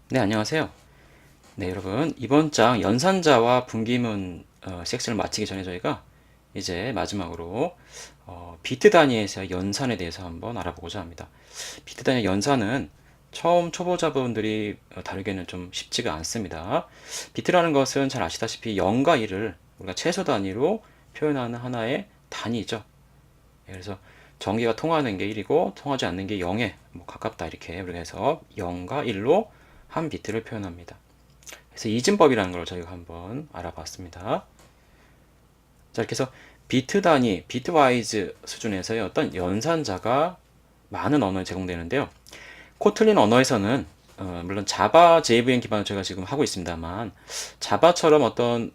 네, 안녕하세요. 네, 여러분. 이번 장 연산자와 분기문 섹션을 마치기 전에 저희가 이제 마지막으로 비트 단위에서의 연산에 대해서 한번 알아보고자 합니다. 비트 단위 연산은 처음 초보자분들이 다루기에는 좀 쉽지가 않습니다. 비트라는 것은 잘 아시다시피 0과 1을 우리가 최소 단위로 표현하는 하나의 단위죠. 그래서 전개가 통하는 게 1이고 통하지 않는 게 0에 가깝다 이렇게 우리가 해서 0과 1로 한 비트를 표현합니다. 그래서 이진법이라는 걸 저희가 한번 알아봤습니다. 자, 이렇게 해서 비트 단위, 비트와이즈 수준에서의 어떤 연산자가 많은 언어에 제공되는데요. 코틀린 언어에서는 물론 자바 JVM 기반으로 제가 지금 하고 있습니다만 자바처럼 어떤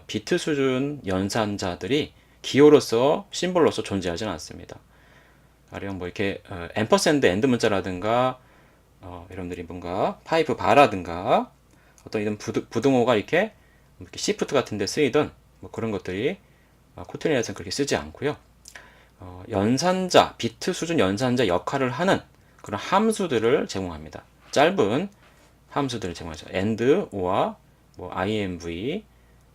비트 수준 연산자들이 기호로서 심볼로서 존재하지는 않습니다. 가령 뭐 이렇게 앰퍼샌드 엔드 문자라든가 여러분들이 뭔가 파이프 바라든가 어떤 이런 부등호가 이렇게 시프트 같은 데 쓰이던 뭐 그런 것들이 코틀린에서는 그렇게 쓰지 않고요. 연산자, 비트 수준 연산자 역할을 하는 그런 함수들을 제공합니다. 짧은 함수들을 제공하죠. and, or, 뭐 imv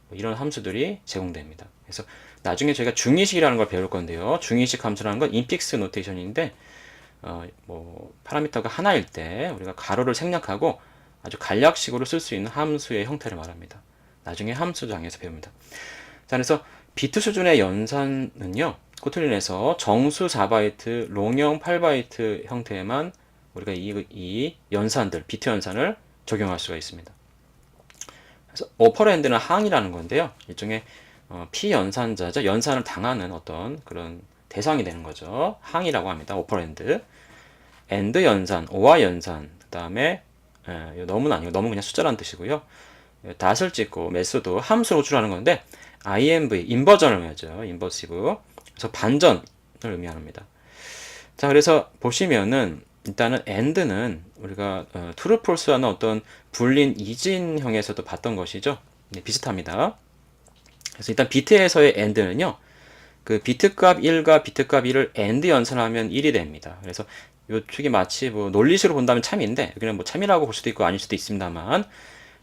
뭐 이런 함수들이 제공됩니다. 그래서 나중에 저희가 중의식이라는 걸 배울 건데요. 중의식 함수라는 건 인픽스 노테이션인데 뭐 파라미터가 하나일 때 우리가 가로를 생략하고 아주 간략식으로 쓸 수 있는 함수의 형태를 말합니다. 나중에 함수장에서 배웁니다. 자, 그래서 비트 수준의 연산은요, 코틀린에서 정수 4바이트, 롱형 8바이트 형태에만 우리가 이 연산들, 비트 연산을 적용할 수가 있습니다. 그래서 오퍼랜드는 항이라는 건데요. 일종의 피연산자죠. 연산을 당하는 어떤 그런 대상이 되는 거죠. 항이라고 합니다. 오퍼랜드. 엔드 연산, 오와 연산, 그 다음에 너무는 아니고 너무 그냥 숫자라는 뜻이고요. 닷을 찍고 메소드 함수로 호출하는 건데 INV 인버전을 의미하죠. 인버시브. 그래서 반전을 의미합니다. 자, 그래서 보시면은 일단은 end는 우리가 true false라는 어떤 불린 이진형에서도 봤던 것이죠. 네, 비슷합니다. 그래서 일단 비트에서의 end는요. 그 비트값 1과 비트값 1을 AND 연산하면 1이 됩니다. 그래서 요 축이 마치 뭐 논리식으로 본다면 참인데 여기는 뭐 참이라고 볼 수도 있고 아닐 수도 있습니다만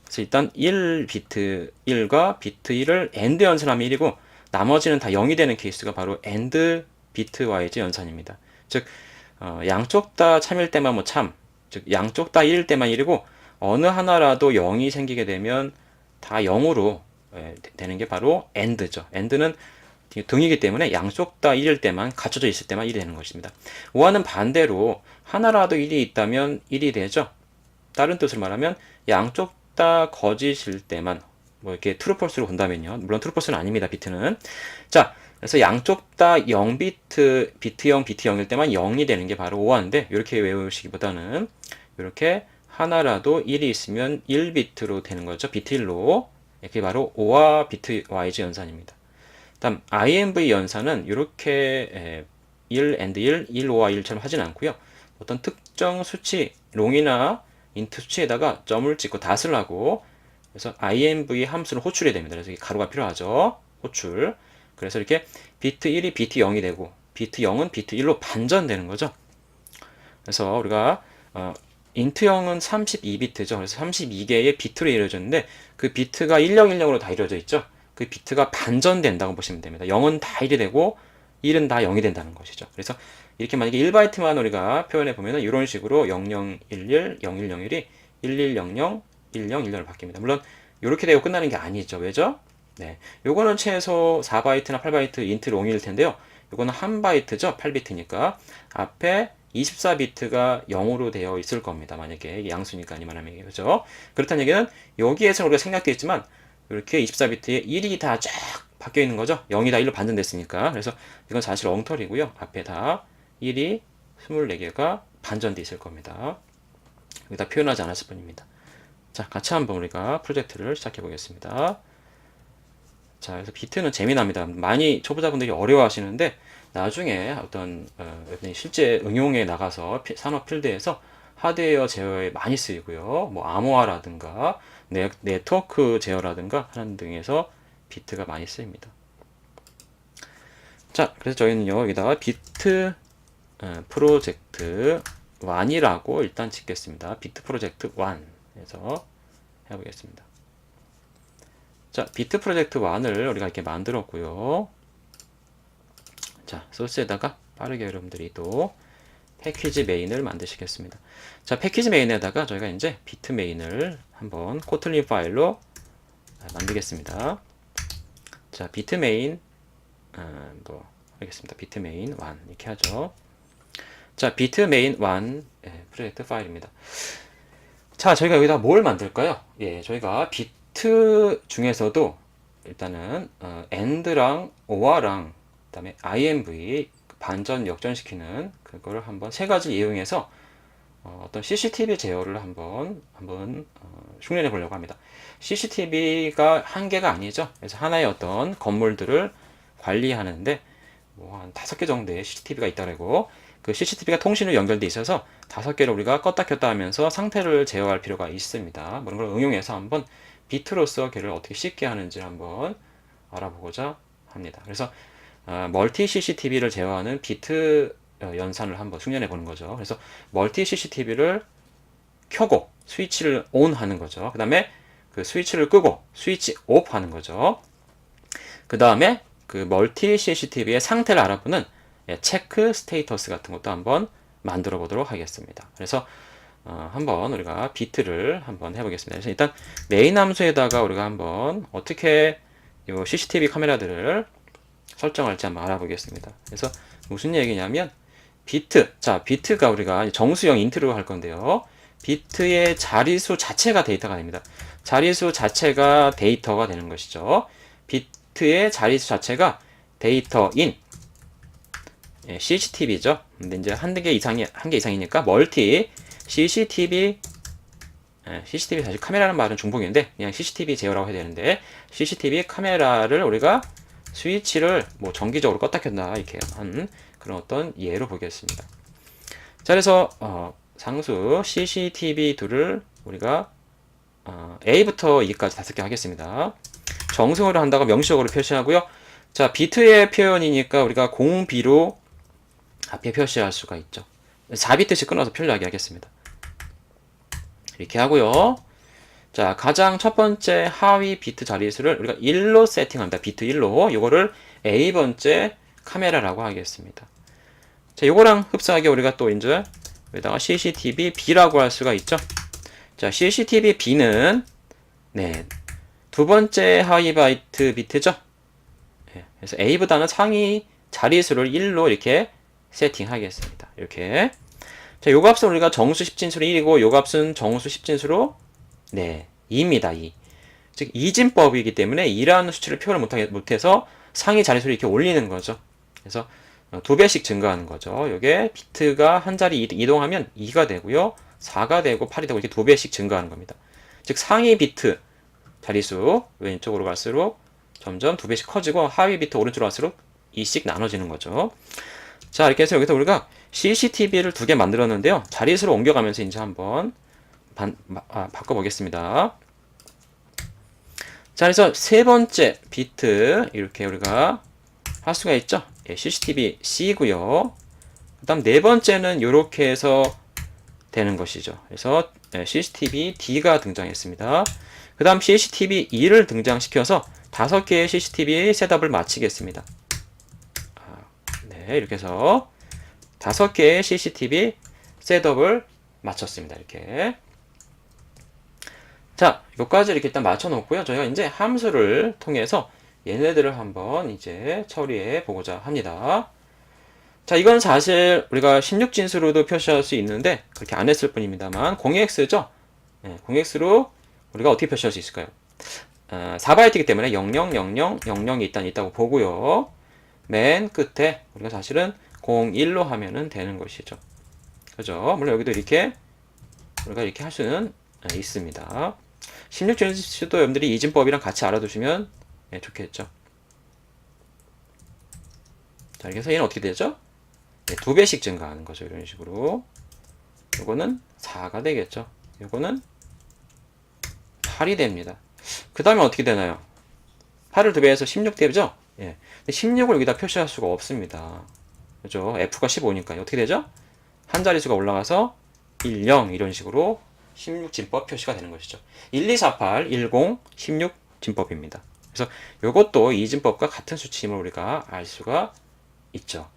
그래서 일단 1비트 1과 비트 1을 AND 연산하면 1이고 나머지는 다 0이 되는 케이스가 바로 AND 비트와이즈 연산입니다. 즉 양쪽 다 참일 때만 뭐 참, 즉 양쪽 다 1일 때만 1이고 어느 하나라도 0이 생기게 되면 다 0으로 되는 게 바로 AND죠. AND는 등이기 때문에 양쪽 다 1일 때만 갖춰져 있을 때만 1이 되는 것입니다. 오와는 반대로 하나라도 1이 있다면 1이 되죠. 다른 뜻으로 말하면 양쪽 다 거짓일 때만 뭐 이렇게 트루폴스로 본다면요. 물론 트루폴스는 아닙니다. 비트는. 자, 그래서 양쪽 다 0비트, 비트 0, 비트 0일 때만 0이 되는 게 바로 오와인데 이렇게 외우시기보다는 이렇게 하나라도 1이 있으면 1비트로 되는 거죠. 비트 1로. 이게 바로 오와 비트 와이즈 연산입니다. 다음 IMV 연산은 이렇게 1 and 1, 1, 5와 1처럼 하진 않고요. 어떤 특정 수치, 롱이나 인트 수치에다가 점을 찍고 닷을 하고 그래서 IMV 함수를 호출해야 됩니다. 그래서 가로가 필요하죠. 호출. 그래서 이렇게 비트 1이 비트 0이 되고 비트 0은 비트 1로 반전되는 거죠. 그래서 우리가 인트 0은 32비트죠. 그래서 32개의 비트로 이루어졌는데 그 비트가 1010으로 다 이루어져 있죠. 그 비트가 반전된다고 보시면 됩니다. 0은 다 1이 되고 1은 다 0이 된다는 것이죠. 그래서 이렇게 만약에 1바이트만 우리가 표현해 보면 이런 식으로 0011, 0101이 1100, 1010로 바뀝니다. 물론 이렇게 되고 끝나는 게 아니죠. 왜죠? 네, 요거는 최소 4바이트나 8바이트 인트 롱일 텐데요. 요거는 1바이트죠. 8비트니까 앞에 24비트가 0으로 되어 있을 겁니다. 만약에 양수니까 아니면 하면 그죠? 그렇다는 얘기는 여기에서 우리가 생략되어 있지만 이렇게 24비트에 1이 다 쫙 바뀌어 있는 거죠. 0이 다 1로 반전됐으니까. 그래서 이건 사실 엉터리고요. 앞에 다 1이 24개가 반전돼 있을 겁니다. 여기다 표현하지 않았을 뿐입니다. 자, 같이 한번 우리가 프로젝트를 시작해 보겠습니다. 자, 그래서 비트는 재미납니다. 많이 초보자분들이 어려워하시는데 나중에 어떤 실제 응용에 나가서 산업 필드에서 하드웨어 제어에 많이 쓰이고요. 뭐 암호화라든가 네트워크 제어라든가 하는 등에서 비트가 많이 쓰입니다. 자, 그래서 저희는요 여기다가 비트 프로젝트 1이라고 일단 짓겠습니다. 비트 프로젝트 1. 해서 해보겠습니다. 자, 비트 프로젝트 1을 우리가 이렇게 만들었고요. 자, 소스에다가 빠르게 여러분들이 또 패키지 메인을 만드시겠습니다. 자, 패키지 메인에다가 저희가 이제 비트 메인을 한번 코틀린 파일로 만들겠습니다. 자, 비트 메인 뭐 하겠습니다. 비트 메인 1 이렇게 하죠. 자, 비트 메인 1 프로젝트 파일입니다. 자, 저희가 여기다 뭘 만들까요? 예, 저희가 비트 중에서도 일단은 AND랑 OR랑 그다음에 IMV 반전 역전시키는 그거를 한번 세 가지를 이용해서 어떤 CCTV 제어를 한번 흉내내 보려고 합니다. CCTV가 한 개가 아니죠. 그래서 하나의 어떤 건물들을 관리하는데 뭐 한 5개 정도의 CCTV가 있다고 그 CCTV가 통신으로 연결돼 있어서 5개를 우리가 껐다 켰다 하면서 상태를 제어할 필요가 있습니다. 그런 걸 응용해서 한번 비트로서 걔를 어떻게 쉽게 하는지 한번 알아보고자 합니다. 그래서 멀티 CCTV를 제어하는 비트 연산을 한번 흉내내 보는 거죠. 그래서 멀티 CCTV를 켜고 스위치를 ON 하는 거죠. 그 다음에 그 스위치를 끄고 스위치 OFF 하는 거죠. 그 다음에 그 멀티 CCTV의 상태를 알아보는 체크 스테이터스 같은 것도 한번 만들어 보도록 하겠습니다. 그래서 한번 우리가 비트를 한번 해보겠습니다. 그래서 일단 메인 함수에다가 우리가 한번 어떻게 이 CCTV 카메라들을 설정할지 한번 알아보겠습니다. 그래서 무슨 얘기냐면 비트, 자 비트가 우리가 정수형 인트로 할 건데요. 비트의 자리수 자체가 데이터가 됩니다. 자리수 자체가 데이터가 되는 것이죠. 비트의 자리수 자체가 데이터인 CCTV죠. 근데 이제 한 개 이상이니까 멀티 CCTV CCTV 사실 카메라는 말은 중복인데 그냥 CCTV 제어라고 해야 되는데 CCTV 카메라를 우리가 스위치를 뭐 정기적으로 껐다 켰다 이렇게 한 그런 어떤 예로 보겠습니다. 자, 그래서 상수 CCTV2를 우리가 A부터 E까지 5개 하겠습니다. 정승으로 한다고 명시적으로 표시하고요. 자, 비트의 표현이니까 우리가 0B로 앞에 표시할 수가 있죠. 4비트씩 끊어서 편리하게 하겠습니다. 이렇게 하고요. 자, 가장 첫 번째 하위 비트 자릿수를 우리가 1로 세팅합니다. 비트 1로. 요거를 A번째 카메라라고 하겠습니다. 자, 요거랑 흡사하게 우리가 또 이제 여기다가 CCTV B라고 할 수가 있죠. 자, CCTV B는 네, 두 번째 하위 바이트 비트죠. 네, 그래서 A보다는 상위 자릿수를 1로 이렇게 세팅하겠습니다. 이렇게. 자, 요 값은 우리가 정수 10진수로 1이고 요 값은 정수 10진수로 네, 2입니다. 2. 즉 이진법이기 때문에 2라는 수치를 표현을 못해서 상위 자릿수를 이렇게 올리는 거죠. 그래서 2배씩 증가하는 거죠. 이게 비트가 한 자리 이동하면 2가 되고요. 4가 되고 8이 되고 이렇게 2배씩 증가하는 겁니다. 즉 상위 비트 자릿수 왼쪽으로 갈수록 점점 2배씩 커지고 하위 비트 오른쪽으로 갈수록 2씩 나눠지는 거죠. 자, 이렇게 해서 여기서 우리가 CCTV를 2개 만들었는데요. 자릿수로 옮겨가면서 이제 한번 바꿔보겠습니다. 자, 그래서 세 번째 비트 이렇게 우리가 할 수가 있죠. 예, CCTV C고요. 그 다음 네 번째는 이렇게 해서 되는 것이죠. 그래서 CCTV D가 등장했습니다. 그 다음 CCTV E를 등장시켜서 5개의 CCTV 셋업을 마치겠습니다. 네, 이렇게 해서 5개의 CCTV 셋업을 마쳤습니다. 이렇게. 자, 여기까지 이렇게 일단 맞춰 놓고요. 저희가 이제 함수를 통해서 얘네들을 한번 이제 처리해 보고자 합니다. 자, 이건 사실 우리가 16진수로도 표시할 수 있는데 그렇게 안 했을 뿐입니다만 0x죠. 네, 0x로 우리가 어떻게 표시할 수 있을까요? 4바이트이기 때문에 000000이 일단 있다고 보고요. 맨 끝에 우리가 사실은 01로 하면은 되는 것이죠. 그죠? 물론 여기도 이렇게 우리가 이렇게 할 수는 있습니다. 16진수도 여러분들이 이진법이랑 같이 알아두시면 좋겠죠. 자, 이렇게 해서 얘는 어떻게 되죠? 네, 2배씩 증가하는 거죠. 이런 식으로. 요거는 4가 되겠죠. 요거는 8이 됩니다. 그 다음에 어떻게 되나요? 8을 2배해서 16 되죠? 예. 근데 16을 여기다 표시할 수가 없습니다. 그죠? F가 15니까 어떻게 되죠? 한 자릿수가 올라가서 1, 0 이런 식으로 16진법 표시가 되는 것이죠. 1248, 10, 16진법입니다. 그래서 이것도 이진법과 같은 수치임을 우리가 알 수가 있죠.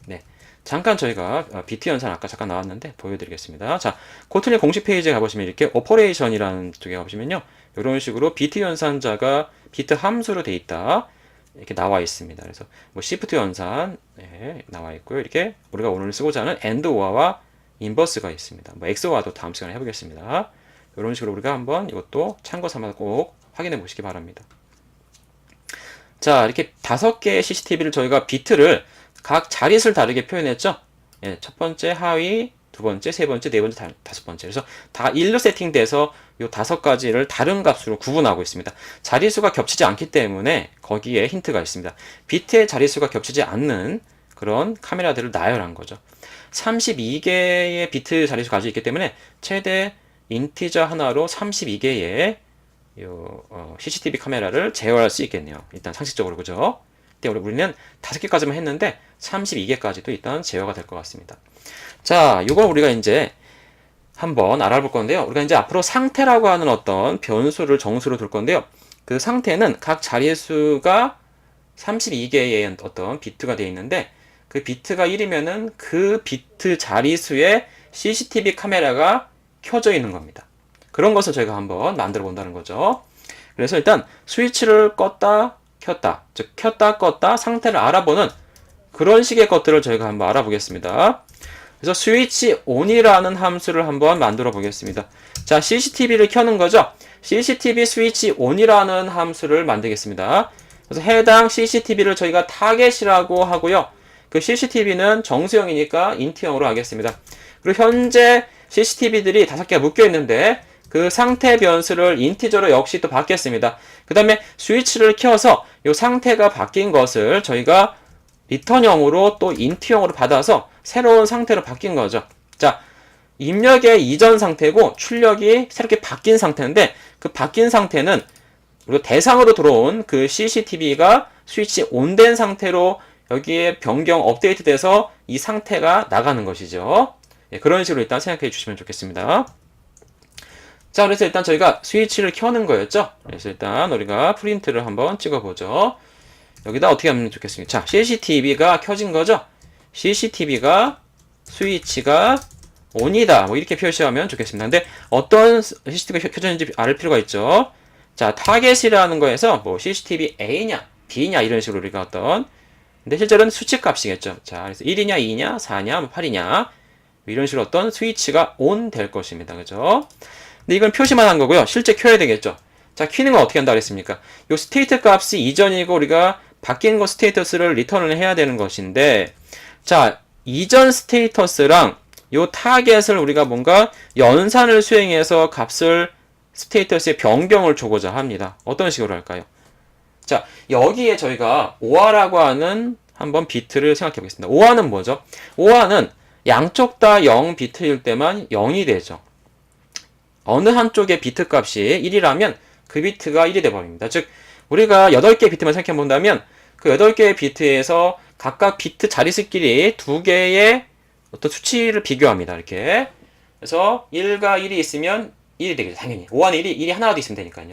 네. 잠깐 저희가 비트 연산 아까 잠깐 나왔는데 보여드리겠습니다. 자, 코틀린 공식 페이지에 가보시면 이렇게 오퍼레이션이라는 쪽에 가보시면요. 이런 식으로 비트 연산자가 비트 함수로 돼 있다. 이렇게 나와 있습니다. 그래서 뭐 시프트 연산 나와 있고요. 이렇게 우리가 오늘 쓰고자 하는 AND OR와 인버스가 있습니다. 뭐 XOR도 다음 시간에 해보겠습니다. 이런 식으로 우리가 한번 이것도 참고 삼아서 꼭 확인해 보시기 바랍니다. 자, 이렇게 5개의 CCTV를 저희가 비트를 각 자릿수를 다르게 표현했죠. 예, 첫 번째 하위, 두 번째, 세 번째, 네 번째, 다섯 번째. 그래서 다 일로 세팅돼서 이 5가지를 다른 값으로 구분하고 있습니다. 자릿수가 겹치지 않기 때문에 거기에 힌트가 있습니다. 비트의 자릿수가 겹치지 않는 그런 카메라들을 나열한 거죠. 32개의 비트 자릿수 가지고 있기 때문에 최대 인티저 하나로 32개의 CCTV 카메라를 제어할 수 있겠네요. 일단 상식적으로 그죠? 근데 우리는 5개까지만 했는데 32개까지도 일단 제어가 될 것 같습니다. 자, 이걸 우리가 이제 한번 알아볼 건데요. 우리가 이제 앞으로 상태라고 하는 어떤 변수를 정수로 둘 건데요. 그 상태는 각 자릿수가 32개의 어떤 비트가 되어 있는데 그 비트가 1이면은 그 비트 자릿수에 CCTV 카메라가 켜져 있는 겁니다. 그런 것을 저희가 한번 만들어 본다는 거죠. 그래서 일단 스위치를 껐다 켰다, 즉 켰다 껐다 상태를 알아보는 그런 식의 것들을 저희가 한번 알아보겠습니다. 그래서 스위치 on이라는 함수를 한번 만들어 보겠습니다. 자, CCTV를 켜는 거죠. CCTV 스위치 on이라는 함수를 만들겠습니다. 그래서 해당 CCTV를 저희가 타겟이라고 하고요. 그 CCTV는 정수형이니까 인트형으로 하겠습니다. 그리고 현재 CCTV들이 5개가 묶여 있는데 그 상태 변수를 인티저로 역시 또 받겠습니다. 그 다음에 스위치를 켜서 이 상태가 바뀐 것을 저희가 리턴형으로 또 인트형으로 받아서 새로운 상태로 바뀐 거죠. 자, 입력의 이전 상태고 출력이 새롭게 바뀐 상태인데 그 바뀐 상태는 우리가 대상으로 들어온 그 CCTV가 스위치 온된 상태로 여기에 변경 업데이트 돼서 이 상태가 나가는 것이죠. 예, 그런 식으로 일단 생각해 주시면 좋겠습니다. 자, 그래서 일단 저희가 스위치를 켜는 거였죠. 그래서 일단 우리가 프린트를 한번 찍어보죠. 여기다 어떻게 하면 좋겠습니까? 자, CCTV가 켜진 거죠. CCTV가 스위치가 ON이다. 뭐 이렇게 표시하면 좋겠습니다. 근데 어떤 CCTV가 켜졌는지 알 필요가 있죠. 자, 타겟이라는 거에서 뭐 CCTV A냐, B냐 이런 식으로 우리가 어떤 근데 실제로는 수치값이겠죠. 자, 그래서 1이냐, 2냐, 4냐, 뭐 8이냐 이런 식으로 어떤 스위치가 ON 될 것입니다. 그죠? 근데 이건 표시만 한 거고요. 실제 켜야 되겠죠. 자, 키는 건 어떻게 한다 그랬습니까? 요 스테이트 값이 이전이고 우리가 바뀐 거 스테이터스를 리턴을 해야 되는 것인데 자, 이전 스테이터스랑 요 타겟을 우리가 뭔가 연산을 수행해서 값을 스테이터스의 변경을 주고자 합니다. 어떤 식으로 할까요? 자, 여기에 저희가 OR라고 하는 한번 비트를 생각해 보겠습니다. OR는 뭐죠? OR는 양쪽 다 0비트일 때만 0이 되죠. 어느 한쪽의 비트 값이 1이라면 그 비트가 1이 돼버립니다. 즉, 우리가 8개의 비트만 생각해 본다면 그 8개의 비트에서 각각 비트 자릿수끼리 2개의 어떤 수치를 비교합니다. 이렇게. 그래서 1과 1이 있으면 1이 되겠죠. 당연히. 5와 1이 하나라도 있으면 되니까요.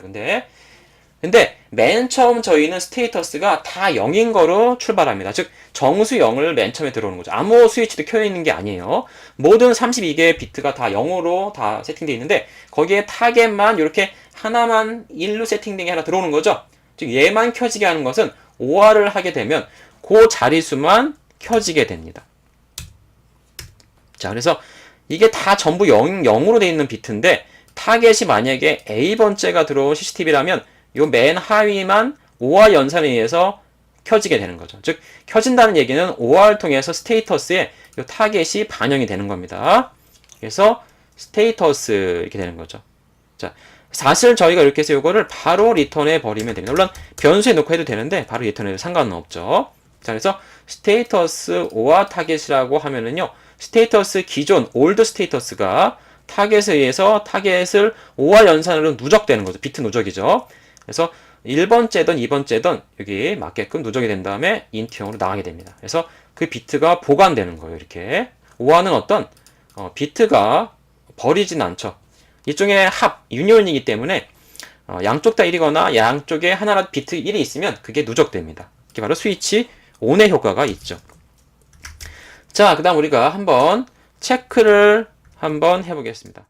근데 맨 처음 저희는 스테이터스가 다 0인 거로 출발합니다. 즉 정수 0을 맨 처음에 들어오는 거죠. 아무 스위치도 켜져 있는 게 아니에요. 모든 32개의 비트가 다 0으로 다 세팅되어 있는데 거기에 타겟만 이렇게 하나만 1로 세팅된 게 하나 들어오는 거죠. 즉 얘만 켜지게 하는 것은 OR을 하게 되면 그 자릿수만 켜지게 됩니다. 자, 그래서 이게 다 전부 0으로 되어 있는 비트인데 타겟이 만약에 A번째가 들어온 CCTV라면 요 맨 하위만 OR 연산에 의해서 켜지게 되는 거죠. 즉 켜진다는 얘기는 OR을 통해서 스테이터스에 요 타겟이 반영이 되는 겁니다. 그래서 스테이터스 이렇게 되는 거죠. 자, 사실 저희가 이렇게 해서 요거를 바로 리턴해 버리면 됩니다. 물론 변수에 넣고 해도 되는데 바로 리턴해도 상관은 없죠. 자, 그래서 스테이터스 OR 타겟이라고 하면은요. 스테이터스 기존 올드 스테이터스가 타겟에 의해서 타겟을 OR 연산으로 누적되는 거죠. 비트 누적이죠. 그래서 1번째든 2번째든 여기 맞게끔 누적이 된 다음에 인트형으로 나가게 됩니다. 그래서 그 비트가 보관되는 거예요. 이렇게 OR는 어떤 비트가 버리진 않죠. 일종의 합, 유니온이기 때문에 양쪽 다 1이거나 양쪽에 하나라도 비트 1이 있으면 그게 누적됩니다. 이게 바로 스위치 ON의 효과가 있죠. 자, 그 다음 우리가 한번 체크를 한번 해보겠습니다.